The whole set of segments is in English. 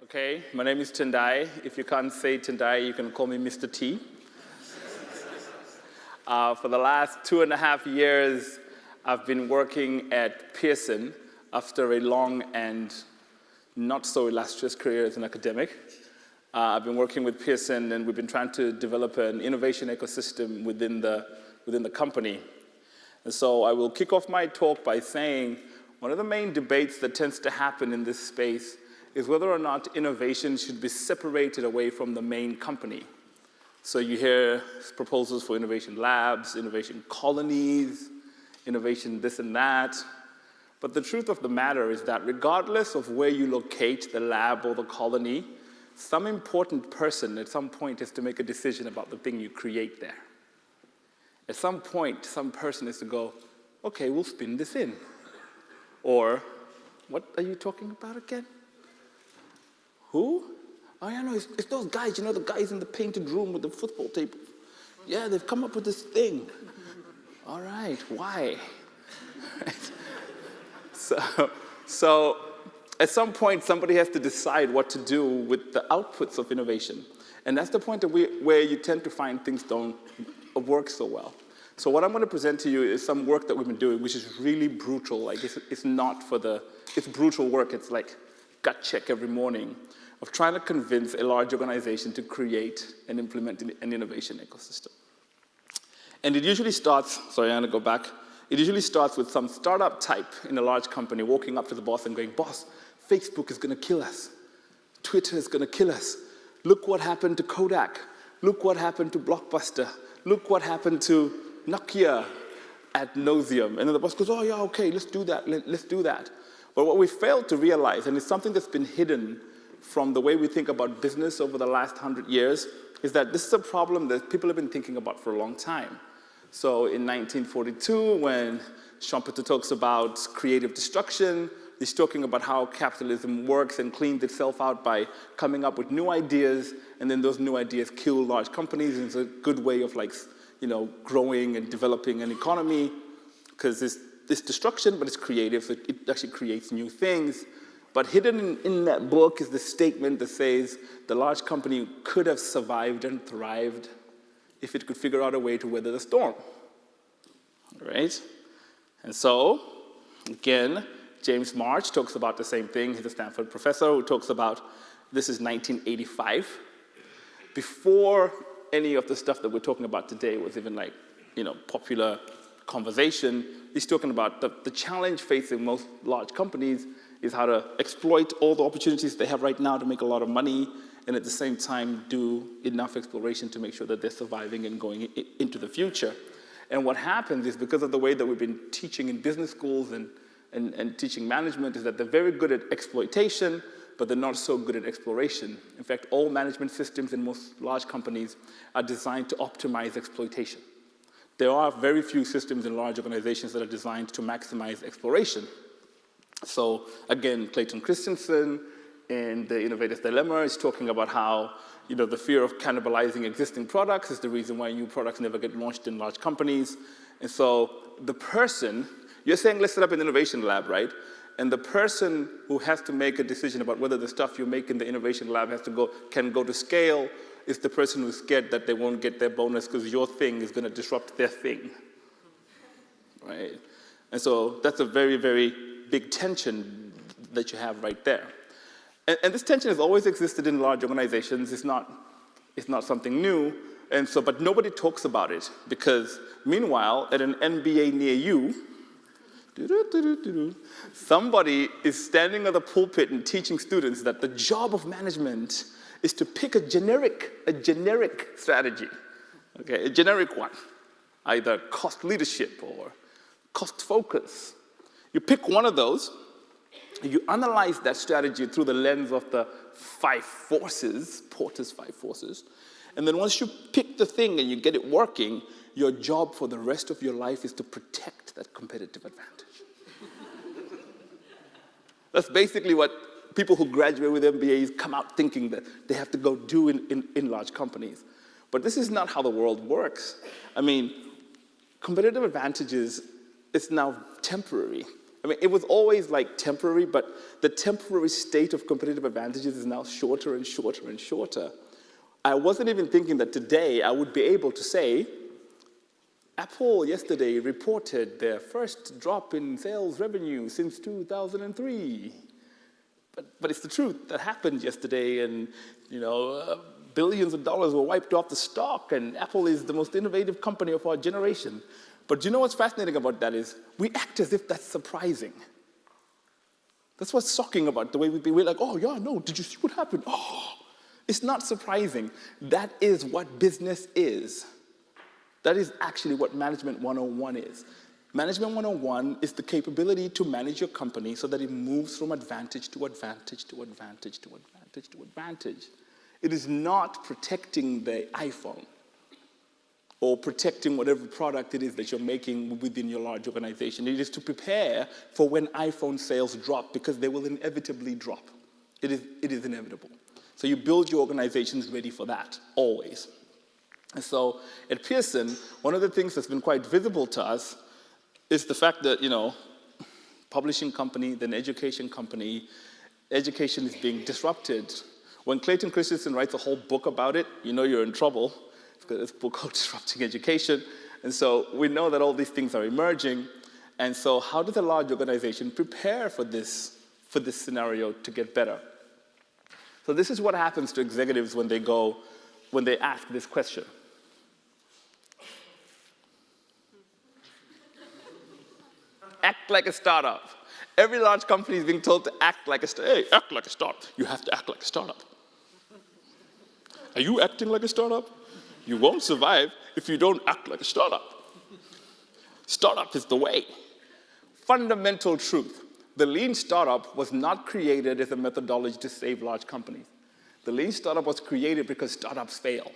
Okay, my name is Tendai. If you can't say Tendai, you can call me Mr. T. For the last 2.5 years, I've been working at Pearson after a long and not so illustrious career as an academic. I've been working with Pearson, and we've been trying to develop an innovation ecosystem within the company. And so I will kick off my talk by saying one of the main debates that tends to happen in this space is whether or not innovation should be separated away from the main company. So you hear proposals for innovation labs, innovation colonies, innovation this and that. But the truth of the matter is that regardless of where you locate the lab or the colony, some important person at some point has to make a decision about the thing you create there. At some point, some person has to go, okay, we'll spin this in. Or, what are you talking about again? Who? Oh yeah, no, it's those guys, you know, the guys in the painted room with the football table. Yeah, they've come up with this thing. All right, why? So at some point, somebody has to decide what to do with the outputs of innovation. And that's the point where you tend to find things don't work so well. So what I'm going to present to you is some work that we've been doing, which is really brutal. Like, it's brutal work. It's like gut check every morning of trying to convince a large organization to create and implement an innovation ecosystem. And it usually starts, sorry, I'm going to go back. It usually starts with some startup type in a large company walking up to the boss and going, boss, Facebook is going to kill us. Twitter is going to kill us. Look what happened to Kodak. Look what happened to Blockbuster. Look what happened to Nokia ad nauseum. And then the boss goes, oh yeah, okay, let's do that, let's do that. But what we failed to realize, and it's something that's been hidden from the way we think about business over the last 100 years, is that this is a problem that people have been thinking about for a long time. So in 1942, when Schumpeter talks about creative destruction, he's talking about how capitalism works and cleans itself out by coming up with new ideas, and then those new ideas kill large companies. And it's a good way of, like, you know, growing and developing an economy, because it's destruction, but it's creative, so it actually creates new things. But hidden in that book is the statement that says the large company could have survived and thrived if it could figure out a way to weather the storm. All right? And so, again, James March talks about the same thing. He's a Stanford professor who talks about, this is 1985. Before any of the stuff that we're talking about today was even, like, you know, popular conversation, he's talking about the challenge facing most large companies is how to exploit all the opportunities they have right now to make a lot of money, and at the same time do enough exploration to make sure that they're surviving and going into the future. And what happens is, because of the way that we've been teaching in business schools and teaching management, is that they're very good at exploitation, but they're not so good at exploration. In fact, all management systems in most large companies are designed to optimize exploitation. There are very few systems in large organizations that are designed to maximize exploration. So again, Clayton Christensen in The Innovator's Dilemma is talking about how, you know, the fear of cannibalizing existing products is the reason why new products never get launched in large companies. And so the person, you're saying let's set up an innovation lab, right? And the person who has to make a decision about whether the stuff you make in the innovation lab can go to scale is the person who's scared that they won't get their bonus because your thing is going to disrupt their thing, right? And so that's a very, very big tension that you have right there. And this tension has always existed in large organizations. It's not something new. And so, but nobody talks about it, because meanwhile, at an MBA near you, somebody is standing at the pulpit and teaching students that the job of management is to pick a generic strategy, okay, a generic one, either cost leadership or cost focus. You pick one of those, you analyze that strategy through the lens of the 5 forces, Porter's 5 forces, and then once you pick the thing and you get it working, your job for the rest of your life is to protect that competitive advantage. That's basically what people who graduate with MBAs come out thinking that they have to go do in large companies. But this is not how the world works. I mean, competitive advantages is now temporary. I mean, it was always like temporary, but the temporary state of competitive advantages is now shorter and shorter and shorter. I wasn't even thinking that today I would be able to say, Apple yesterday reported their first drop in sales revenue since 2003. But it's the truth. That happened yesterday, and billions of dollars were wiped off the stock, and Apple is the most innovative company of our generation. But you know what's fascinating about that is we act as if that's surprising. That's what's shocking about the way we're like, oh yeah, no, did you see what happened? Oh, it's not surprising. That is what business is. That is actually what Management 101 is. Management 101 is the capability to manage your company so that it moves from advantage to advantage to advantage to advantage to advantage. It is not protecting the iPhone or protecting whatever product it is that you're making within your large organization. It is to prepare for when iPhone sales drop, because they will inevitably drop. It is inevitable. So you build your organizations ready for that, always. And so at Pearson, one of the things that's been quite visible to us is the fact that, publishing company, then education company, education is being disrupted. When Clayton Christensen writes a whole book about it, you're in trouble. It's got this book called Disrupting Education. And so we know that all these things are emerging. And so how does a large organization prepare for this scenario to get better? So this is what happens to executives when they ask this question. Act like a startup. Every large company is being told to act like a startup. Hey, act like a startup. You have to act like a startup. Are you acting like a startup? You won't survive if you don't act like a startup. Startup is the way. Fundamental truth. The lean startup was not created as a methodology to save large companies. The lean startup was created because startups fail.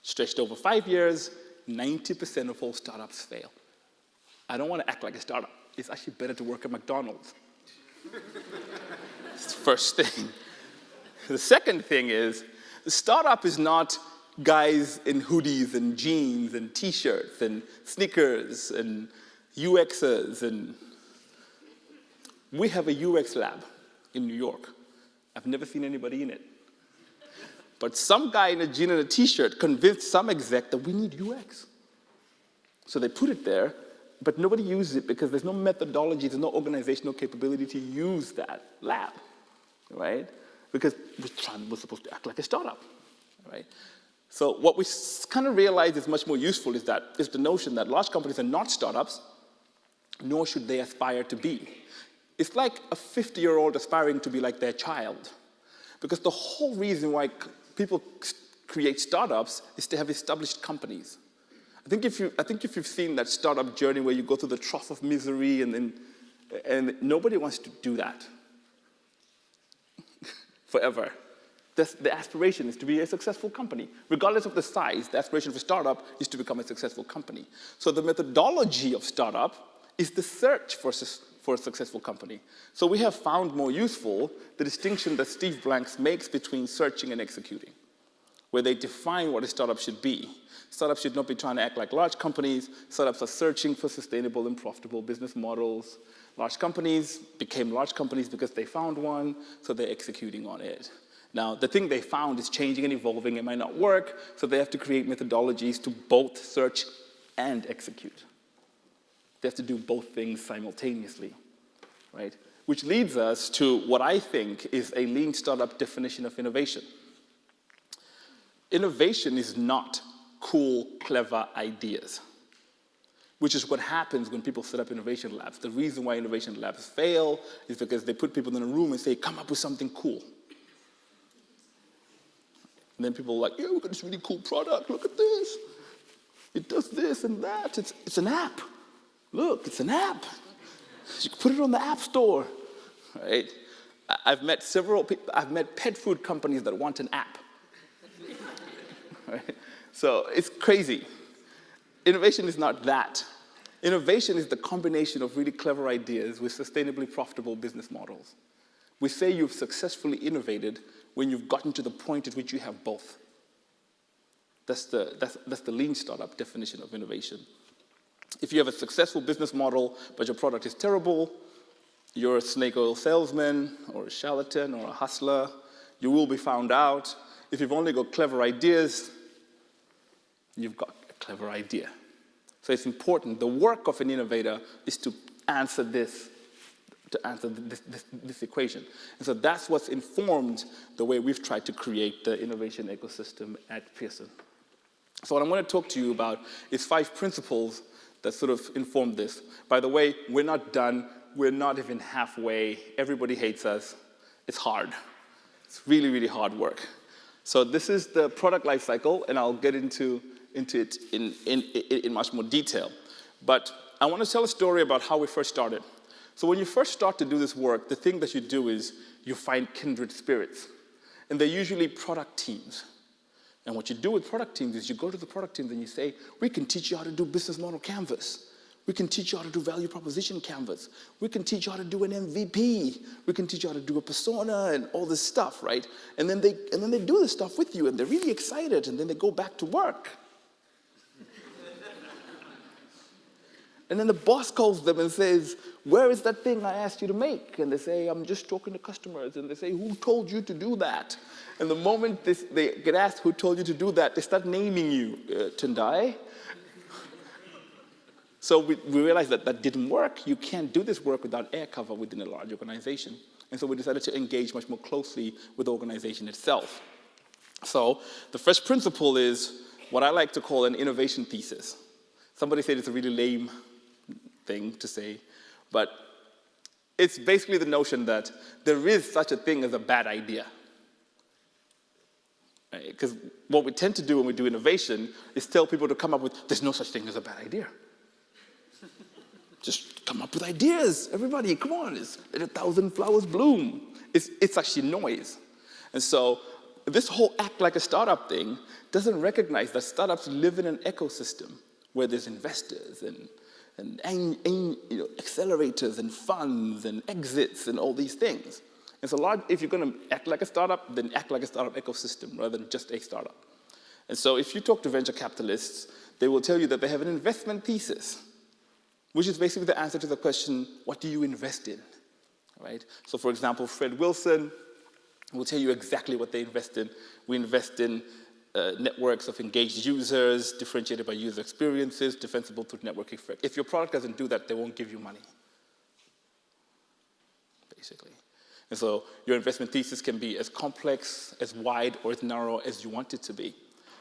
Stretched over 5 years, 90% of all startups fail. I don't want to act like a startup. It's actually better to work at McDonald's. It's the first thing. The second thing is, the startup is not guys in hoodies and jeans and T-shirts and sneakers and UXers. And we have a UX lab in New York. I've never seen anybody in it. But some guy in a jean and a T-shirt convinced some exec that we need UX. So they put it there, but nobody uses it because there's no methodology, there's no organizational capability to use that lab, right? Because we're supposed to act like a startup, right? So what we kind of realize is much more useful is the notion that large companies are not startups, nor should they aspire to be. It's like a 50-year-old aspiring to be like their child. Because the whole reason why people create startups is to have established companies. I think if you've seen that startup journey where you go through the trough of misery and nobody wants to do that forever. The aspiration is to be a successful company. Regardless of the size, the aspiration for startup is to become a successful company. So the methodology of startup is the search for a successful company. So we have found more useful the distinction that Steve Blanks makes between searching and executing, where they define what a startup should be. Startups should not be trying to act like large companies. Startups are searching for sustainable and profitable business models. Large companies became large companies because they found one, so they're executing on it. Now, the thing they found is changing and evolving. It might not work, so they have to create methodologies to both search and execute. They have to do both things simultaneously, right? Which leads us to what I think is a lean startup definition of innovation. Innovation is not cool, clever ideas, which is what happens when people set up innovation labs. The reason why innovation labs fail is because they put people in a room and say, come up with something cool. And then people are like, yeah, we've got this really cool product, look at this. It does this and that, it's an app. Look, it's an app. You can put it on the App Store, right? I've met pet food companies that want an app. Right? So it's crazy. Innovation is not that. Innovation is the combination of really clever ideas with sustainably profitable business models. We say you've successfully innovated when you've gotten to the point at which you have both. That's the lean startup definition of innovation. If you have a successful business model, but your product is terrible, you're a snake oil salesman, or a charlatan, or a hustler, you will be found out. If you've only got clever ideas, you've got a clever idea. So it's important. The work of an innovator is to answer this equation. And so that's what's informed the way we've tried to create the innovation ecosystem at Pearson. So what I'm going to talk to you about is 5 principles that sort of inform this. By the way, we're not done. We're not even halfway. Everybody hates us. It's hard. It's really, really hard work. So this is the product lifecycle, and I'll get into it in much more detail. But I want to tell a story about how we first started. So when you first start to do this work, the thing that you do is you find kindred spirits. And they're usually product teams. And what you do with product teams is you go to the product teams and you say, we can teach you how to do business model canvas. We can teach you how to do value proposition canvas. We can teach you how to do an MVP. We can teach you how to do a persona and all this stuff, right? And then they do this stuff with you and they're really excited and then they go back to work. And then the boss calls them and says, where is that thing I asked you to make? And they say, I'm just talking to customers. And they say, who told you to do that? And the moment they get asked who told you to do that, they start naming you, Tendai. So we realized that didn't work. You can't do this work without air cover within a large organization. And so we decided to engage much more closely with the organization itself. So the first principle is what I like to call an innovation thesis. Somebody said it's a really lame thing to say, but it's basically the notion that there is such a thing as a bad idea. Because what we tend to do when we do innovation is tell people to come up with, there's no such thing as a bad idea. Just come up with ideas. Everybody, come on, let 1,000 flowers bloom. It's actually noise. And so this whole act like a startup thing doesn't recognize that startups live in an ecosystem where there's investors and accelerators and funds and exits and all these things. And so if you're going to act like a startup, then act like a startup ecosystem rather than just a startup. And so if you talk to venture capitalists, they will tell you that they have an investment thesis, which is basically the answer to the question, what do you invest in? Right? So for example, Fred Wilson will tell you exactly what they invest in. We invest in networks of engaged users, differentiated by user experiences, defensible through network effect. If your product doesn't do that, they won't give you money, basically. And so your investment thesis can be as complex, as wide, or as narrow as you want it to be.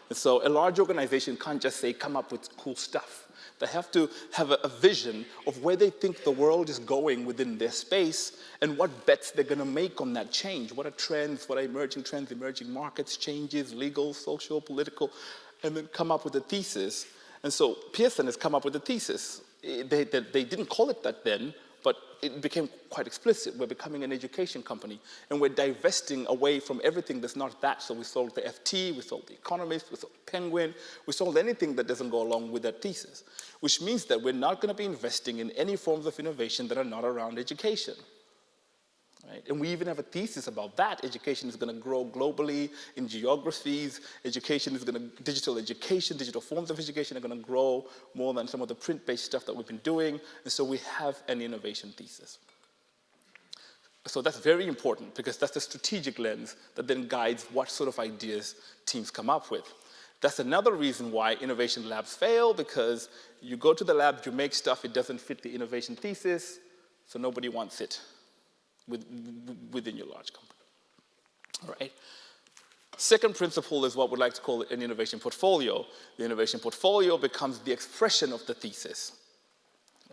And so a large organization can't just say, come up with cool stuff. They have to have a vision of where they think the world is going within their space and what bets they're going to make on that change. What are trends, what are emerging trends, emerging markets, changes, legal, social, political, and then come up with a thesis. And so Pearson has come up with a thesis. They didn't call it that then, but it became quite explicit. We're becoming an education company, and we're divesting away from everything that's not that. So we sold the FT, we sold the Economist, we sold Penguin, we sold anything that doesn't go along with that thesis, which means that we're not going to be investing in any forms of innovation that are not around education. Right? And we even have a thesis about that. Education is going to grow globally in geographies. Digital education, digital forms of education are going to grow more than some of the print-based stuff that we've been doing. And so we have an innovation thesis. So that's very important because that's the strategic lens that then guides what sort of ideas teams come up with. That's another reason why innovation labs fail, because you go to the lab, you make stuff, it doesn't fit the innovation thesis, so nobody wants it within your large company. All right. Second principle is what we'd like to call an innovation portfolio. The innovation portfolio becomes the expression of the thesis,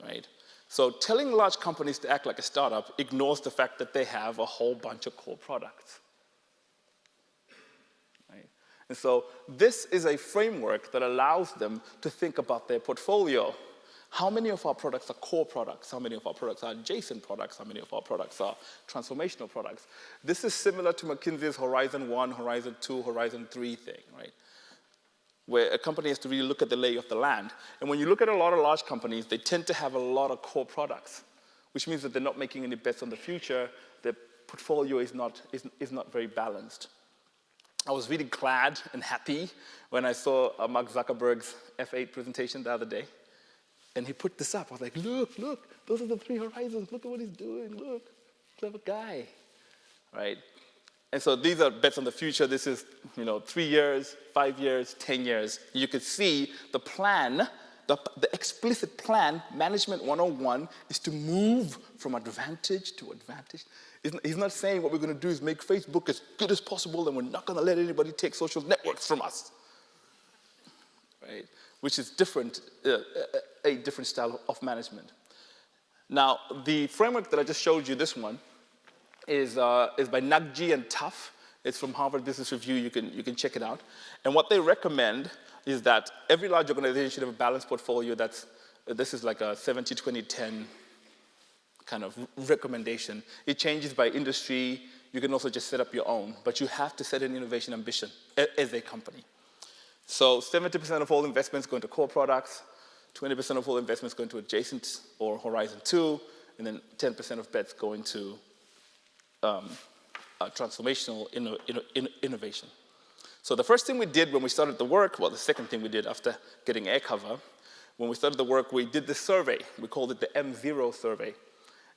right? So telling large companies to act like a startup ignores the fact that they have a whole bunch of core products. Right? And so this is a framework that allows them to think about their portfolio. How many of our products are core products? How many of our products are adjacent products? How many of our products are transformational products? This is similar to McKinsey's Horizon 1, Horizon 2, Horizon 3 thing, right? Where a company has to really look at the lay of the land. And when you look at a lot of large companies, they tend to have a lot of core products, which means that they're not making any bets on the future. Their portfolio is not very balanced. I was really glad and happy when I saw Mark Zuckerberg's F8 presentation the other day. And he put this up. I was like, look, those are the 3 horizons. Look at what he's doing. Look, clever guy, right? And so these are bets on the future. This is, 3 years, 5 years, 10 years. You can see the plan, the explicit plan, Management 101, is to move from advantage to advantage. He's not saying what we're going to do is make Facebook as good as possible and we're not going to let anybody take social networks from us, right? Which is different, a different style of management. Now, the framework that I just showed you, this one, is by Nagji and Tuff. It's from Harvard Business Review. You can check it out. And what they recommend is that every large organization should have a balanced portfolio this is like a 70-20-10 kind of recommendation. It changes by industry. You can also just set up your own, but you have to set an innovation ambition as a company. So 70% of all investments go into core products, 20% of all investments go into adjacent or Horizon 2, and then 10% of bets go into transformational innovation. So the first thing we did when we started the work, well, the second thing we did after getting air cover, when we started the work, we did this survey. We called it the M0 survey.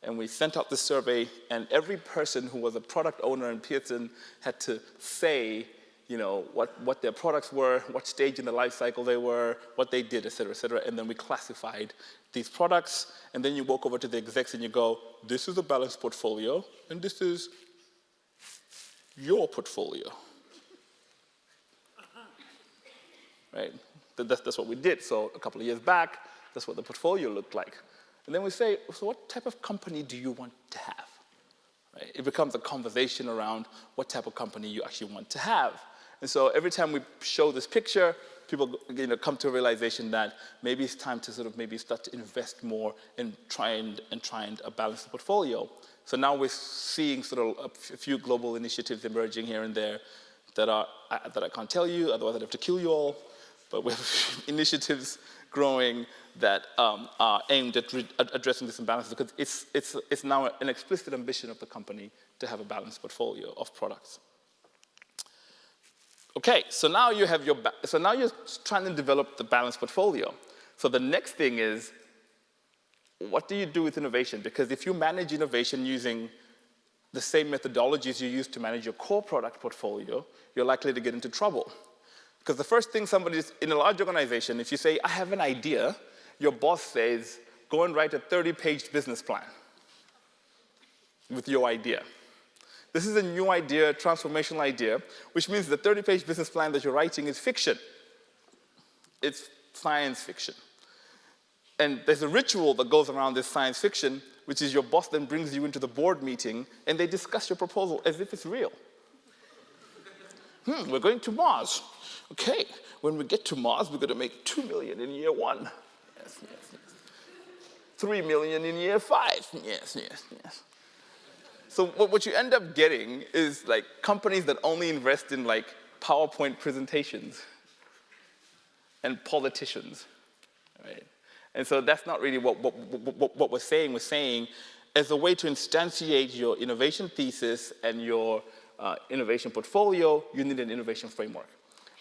And we sent out this survey, and every person who was a product owner in Pearson had to say, what their products were, what stage in the life cycle they were, what they did, et cetera, and then we classified these products, and then you walk over to the execs and you go, this is a balanced portfolio, and this is your portfolio. Right? That's what we did. So a couple of years back, that's what the portfolio looked like. And then we say, so what type of company do you want to have? Right? It becomes a conversation around what type of company you actually want to have. And so every time we show this picture, people come to a realization that maybe it's time to start to invest more and try and balance the portfolio. So now we're seeing a few global initiatives emerging here and there that I can't tell you, otherwise I'd have to kill you all. But we have initiatives growing that are aimed at addressing this imbalance, because it's now an explicit ambition of the company to have a balanced portfolio of products. Okay, so now you're trying to develop the balanced portfolio. So the next thing is, what do you do with innovation? Because if you manage innovation using the same methodologies you use to manage your core product portfolio, you're likely to get into trouble. Because the first thing somebody's in a large organization, if you say, I have an idea, your boss says, go and write a 30-page business plan with your idea. This is a new idea, transformational idea, which means the 30-page business plan that you're writing is fiction. It's science fiction. And there's a ritual that goes around this science fiction, which is your boss then brings you into the board meeting, and they discuss your proposal as if it's real. We're going to Mars. Okay, when we get to Mars, we're going to make 2 million in year 1. Yes. 3 million in year 5. Yes. So what you end up getting is companies that only invest in PowerPoint presentations and politicians, right? And so that's not really what we're saying. We're saying, as a way to instantiate your innovation thesis and your innovation portfolio, you need an innovation framework.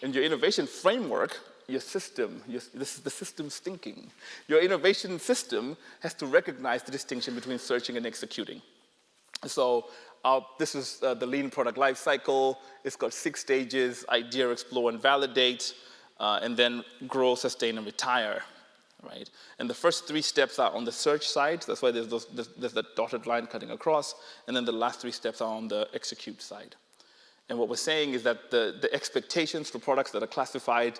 And your innovation framework, your system, this is the system's thinking. Your innovation system has to recognize the distinction between searching and executing. So this is the lean product lifecycle. It's got 6 stages: idea, explore, and validate, and then grow, sustain, and retire. Right? And the first 3 steps are on the search side. That's why there's that dotted line cutting across. And then the last 3 steps are on the execute side. And what we're saying is that the expectations for products that are classified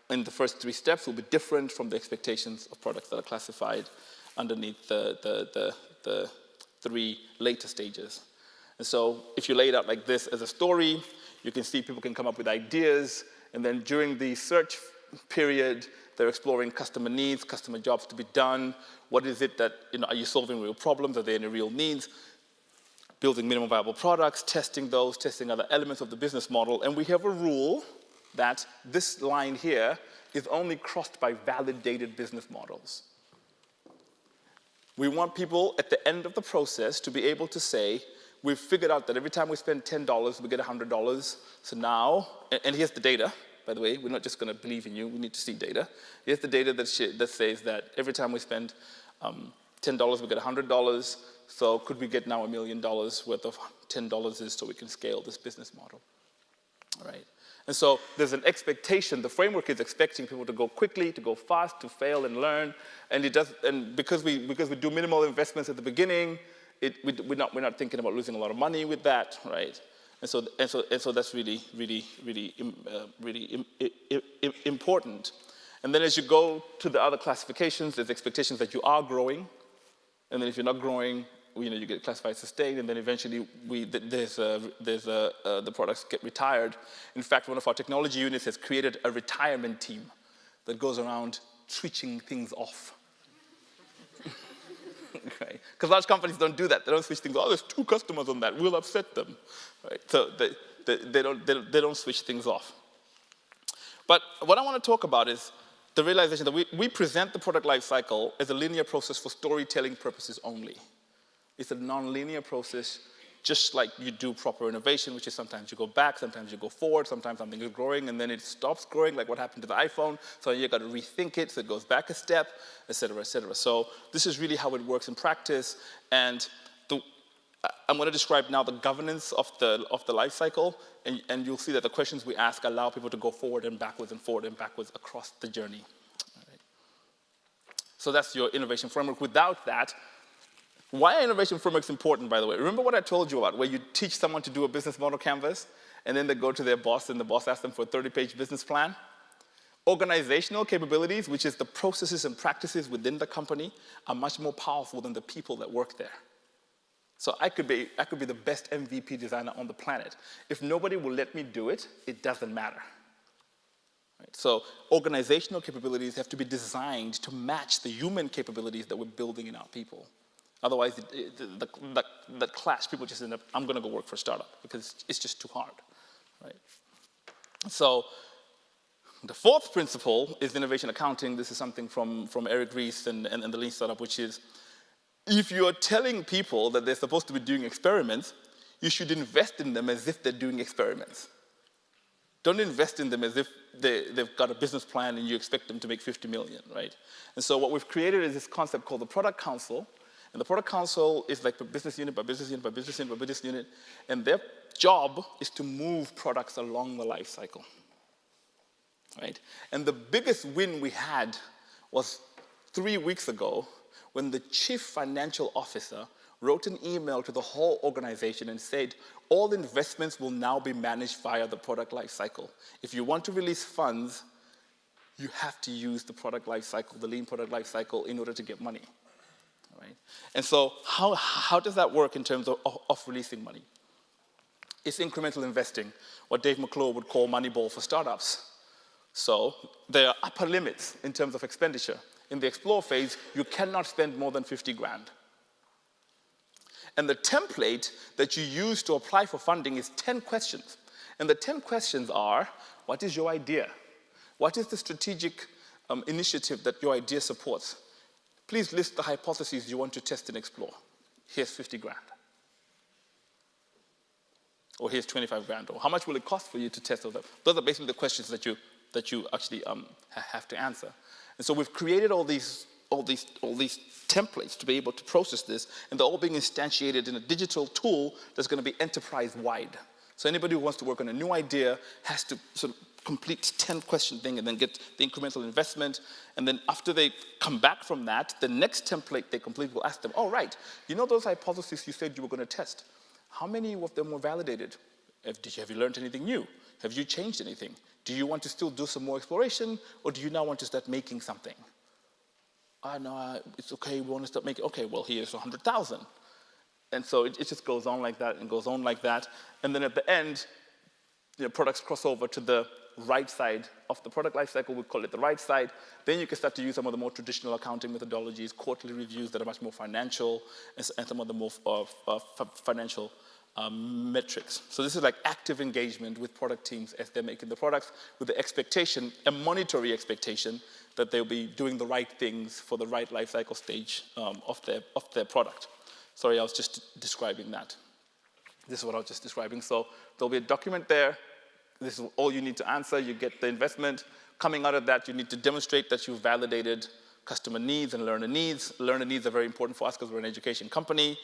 in the first 3 steps will be different from the expectations of products that are classified underneath the 3 later stages. And so if you lay it out like this as a story, you can see people can come up with ideas, and then during the search period, they're exploring customer needs, customer jobs to be done. What is it that, are you solving real problems? Are there any real needs? Building minimum viable products, testing those, testing other elements of the business model. And we have a rule that this line here is only crossed by validated business models. We want people at the end of the process to be able to say, we've figured out that every time we spend $10, we get $100. So now, and here's the data, by the way. We're not just going to believe in you. We need to see data. Here's the data that says that every time we spend $10, we get $100. So could we get now $1 million worth of $10 is so we can scale this business model, all right? And so there's an expectation. The framework is expecting people to go quickly, to go fast, to fail and learn. And because we do minimal investments at the beginning, we're not thinking about losing a lot of money with that, right? And so that's really important. And then as you go to the other classifications, there's expectations that you are growing. And then if you're not growing, you get classified sustained, and then eventually the products get retired. In fact, one of our technology units has created a retirement team that goes around switching things off. Okay? Because large companies don't do that. They don't switch things off. Oh, there's 2 customers on that. We'll upset them. Right? So they don't switch things off. But what I want to talk about is the realization that we present the product life cycle as a linear process for storytelling purposes only. It's a non-linear process, just like you do proper innovation, which is sometimes you go back, sometimes you go forward, sometimes something is growing, and then it stops growing, like what happened to the iPhone. So you got to rethink it, so it goes back a step, et cetera, et cetera. So this is really how it works in practice. And I'm going to describe now the governance of the life cycle, and you'll see that the questions we ask allow people to go forward and backwards across the journey. All right. So that's your innovation framework. Without that, why are innovation frameworks important, by the way? Remember what I told you about, where you teach someone to do a business model canvas, and then they go to their boss, and the boss asks them for a 30-page business plan? Organizational capabilities, which is the processes and practices within the company, are much more powerful than the people that work there. So I could be the best MVP designer on the planet. If nobody will let me do it, it doesn't matter. Right? So organizational capabilities have to be designed to match the human capabilities that we're building in our people. Otherwise, the clash, people just end up, I'm going to go work for a startup because it's just too hard, right? So the 4th principle is innovation accounting. This is something from Eric Ries and the Lean Startup, which is, if you're telling people that they're supposed to be doing experiments, you should invest in them as if they're doing experiments. Don't invest in them as if they've got a business plan and you expect them to make 50 million, right? And so what we've created is this concept called the product council. And the product council is like a business unit by business unit by business unit by business unit. And their job is to move products along the life cycle, right? And the biggest win we had was 3 weeks ago when the chief financial officer wrote an email to the whole organization and said, all investments will now be managed via the product life cycle. If you want to release funds, you have to use the product life cycle, the lean product life cycle, in order to get money. Right? And so how does that work in terms of releasing money? It's incremental investing, what Dave McClure would call Moneyball for startups. So there are upper limits in terms of expenditure. In the explore phase, you cannot spend more than 50 grand. And the template that you use to apply for funding is 10 questions. And the 10 questions are, what is your idea? What is the strategic initiative that your idea supports? Please list the hypotheses you want to test and explore. Here's 50 grand. Or here's 25 grand. Or how much will it cost for you to test those? Those are basically the questions that you actually have to answer. And so we've created all these templates to be able to process this, and they're all being instantiated in a digital tool that's going to be enterprise-wide. So anybody who wants to work on a new idea has to sort of complete 10-question thing and then get the incremental investment. And then after they come back from that, the next template they complete will ask them, oh, right, you know those hypotheses you said you were going to test? How many of them were validated? Have you learned anything new? Have you changed anything? Do you want to still do some more exploration, or do you now want to start making something? No, it's okay, we want to start making, okay, well, here's 100,000. And so it just goes on like that and goes on like that. And then at the end, products cross over to the right side of the product lifecycle. We call it the right side. Then you can start to use some of the more traditional accounting methodologies, quarterly reviews that are much more financial, and some of the more financial metrics. So this is like active engagement with product teams as they're making the products, with the expectation, a monetary expectation, that they'll be doing the right things for the right life cycle stage of their product. Sorry, I was just describing that. This is what I was just describing. So there'll be a document there this is all you need to answer. You get the investment. Coming out of that, you need to demonstrate that you've validated customer needs and learner needs. Learner needs are very important for us because we're an education company.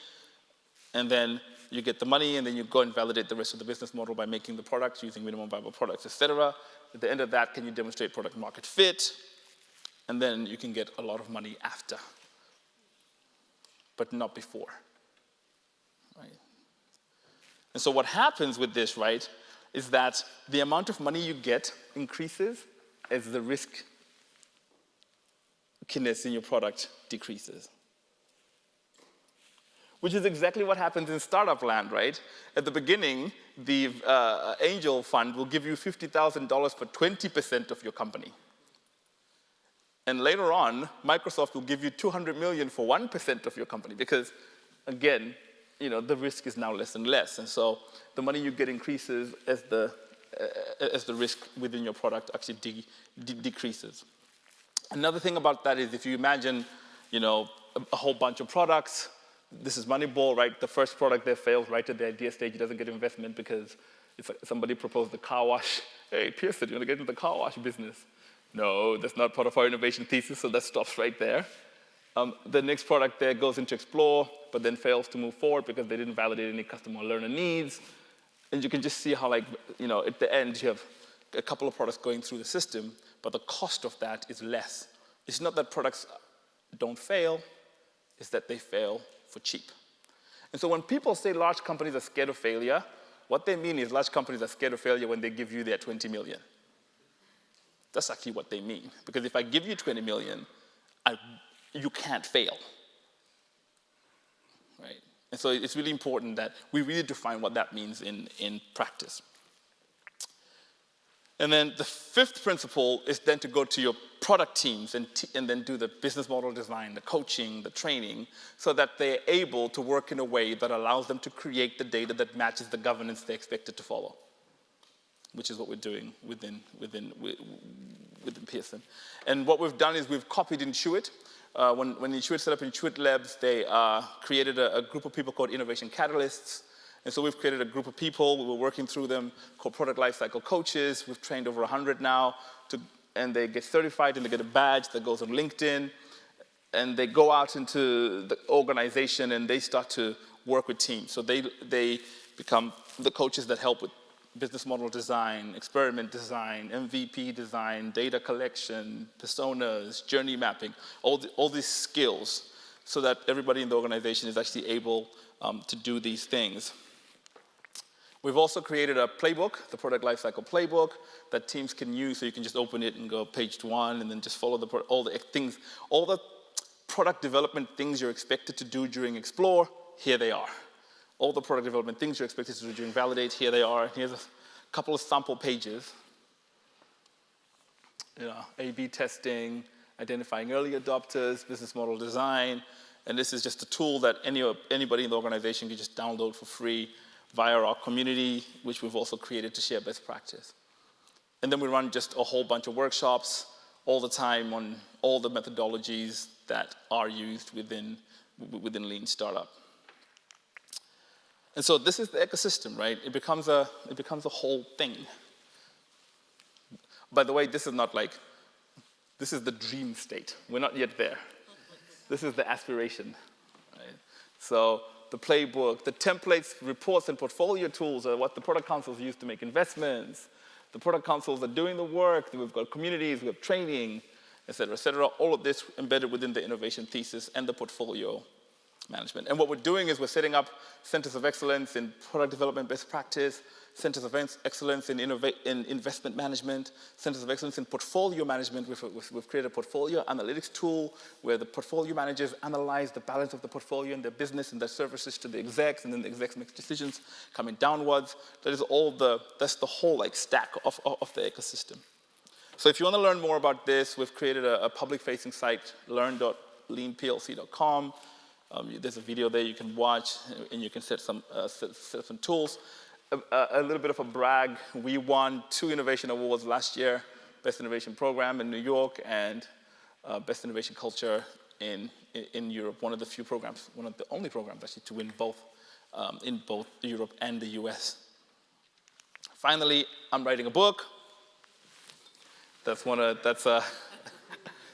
And then you get the money, and then you go and validate the rest of the business model by making the products, using minimum viable products, et cetera. At the end of that, can you demonstrate product market fit? And then you can get a lot of money after, but not before. Right? And so what happens with this, right, is that the amount of money you get increases as the riskiness in your product decreases. Which is exactly what happens in startup land, right? At the beginning, the angel fund will give you $50,000 for 20% of your company. And later on, Microsoft will give you $200 million for 1% of your company because, again, the risk is now less and less. And so the money you get increases as the risk within your product actually decreases. Another thing about that is if you imagine, a whole bunch of products. This is Moneyball, right? The first product there fails right at the idea stage. It doesn't get investment because it's like somebody proposed the car wash. Hey, Pearson, you want to get into the car wash business? No, that's not part of our innovation thesis, so that stops right there. The next product there goes into Explore, but then fails to move forward because they didn't validate any customer learner needs. And you can just see how, at the end, you have a couple of products going through the system, but the cost of that is less. It's not that products don't fail, it's that they fail for cheap. And so when people say large companies are scared of failure, what they mean is large companies are scared of failure when they give you their 20 million. That's actually what they mean. Because if I give you 20 million, you can't fail. Right? And so it's really important that we really define what that means in practice. And then the fifth principle is then to go to your product teams and then do the business model design, the coaching, the training, so that they're able to work in a way that allows them to create the data that matches the governance they're expected to follow, which is what we're doing within Pearson. And what we've done is we've copied Intuit. When Intuit set up Intuit Labs, they created a group of people called Innovation Catalysts. And so we've created a group of people, we were working through them, called Product Lifecycle Coaches. We've trained over 100 now, and they get certified and they get a badge that goes on LinkedIn. And they go out into the organization and they start to work with teams. So they become the coaches that help with business model design, experiment design, MVP design, data collection, personas, journey mapping, all these skills so that everybody in the organization is actually able to do these things. We've also created a playbook, the Product Lifecycle Playbook, that teams can use, so you can just open it and go page 1 and then just follow all the product development things you're expected to do during Explore, here they are. All the product development things you're expected to do during Validate, here they are. Here's a couple of sample pages. A/B testing, identifying early adopters, business model design, and this is just a tool that anybody in the organization can just download for free via our community, which we've also created to share best practice. And then we run just a whole bunch of workshops all the time on all the methodologies that are used within Lean Startup. And so this is the ecosystem, right? It becomes a whole thing. By the way, this is the dream state. We're not yet there. This is the aspiration, right? So the playbook, the templates, reports, and portfolio tools are what the product councils use to make investments. The product councils are doing the work. We've got communities, we have training, et cetera, all of this embedded within the innovation thesis and the portfolio management. And what we're doing is we're setting up centers of excellence in product development best practice, centers of excellence in investment management, centers of excellence in portfolio management. We've created a portfolio analytics tool where the portfolio managers analyze the balance of the portfolio in their business and their services to the execs, and then the execs make decisions coming downwards. That's the whole stack of the ecosystem. So if you want to learn more about this, we've created a public-facing site, learn.leanplc.com. There's a video there you can watch, and you can set some tools. A little bit of a brag, we won 2 innovation awards last year, Best Innovation Program in New York and Best Innovation Culture in Europe. One of the few programs, one of the only programs actually to win both in both Europe and the US Finally, I'm writing a book.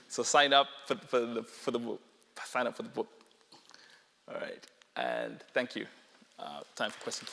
So sign up for the book. Sign up for the book. All right, and thank you. Time for questions.